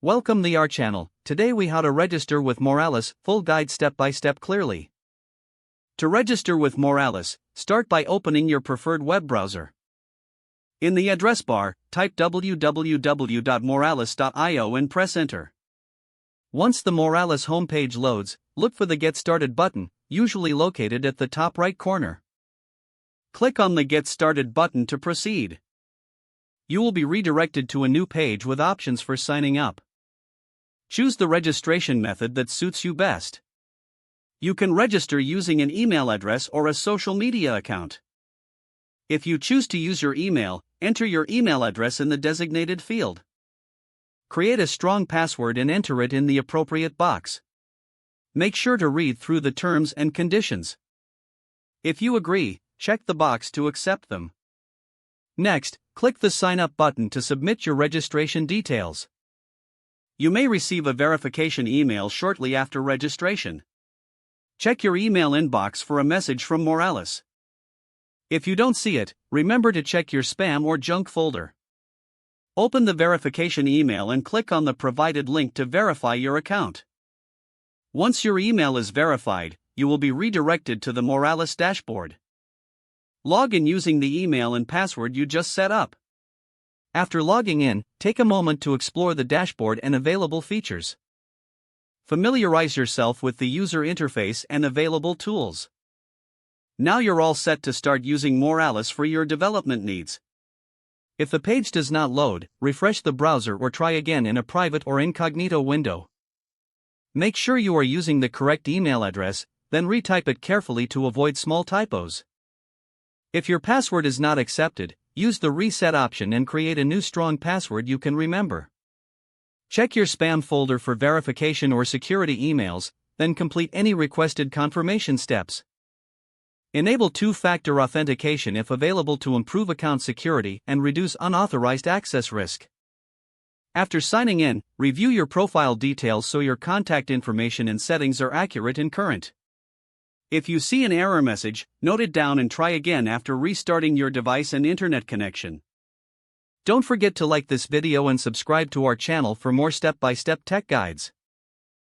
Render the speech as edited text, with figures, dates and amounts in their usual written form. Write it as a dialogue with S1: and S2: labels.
S1: Welcome to our channel. Today we how to register with Moralis, full guide step by step clearly. To register with Moralis, start by opening your preferred web browser. In the address bar, type www.moralis.io and press enter. Once the Moralis homepage loads, look for the Get Started button, usually located at the top right corner. Click on the Get Started button to proceed. You will be redirected to a new page with options for signing up. Choose the registration method that suits you best. You can register using an email address or a social media account. If you choose to use your email, enter your email address in the designated field. Create a strong password and enter it in the appropriate box. Make sure to read through the terms and conditions. If you agree, check the box to accept them. Next, click the Sign Up button to submit your registration details. You may receive a verification email shortly after registration. Check your email inbox for a message from Moralis. If you don't see it, remember to check your spam or junk folder. Open the verification email and click on the provided link to verify your account. Once your email is verified, you will be redirected to the Moralis dashboard. Log in using the email and password you just set up. After logging in, take a moment to explore the dashboard and available features. Familiarize yourself with the user interface and available tools. Now you're all set to start using Moralis for your development needs. If the page does not load, refresh the browser or try again in a private or incognito window. Make sure you are using the correct email address, then retype it carefully to avoid small typos. If your password is not accepted, use the reset option and create a new strong password you can remember. Check your spam folder for verification or security emails, then complete any requested confirmation steps. Enable two-factor authentication if available to improve account security and reduce unauthorized access risk. After signing in, review your profile details so your contact information and settings are accurate and current. If you see an error message, note it down and try again after restarting your device and internet connection. Don't forget to like this video and subscribe to our channel for more step-by-step tech guides.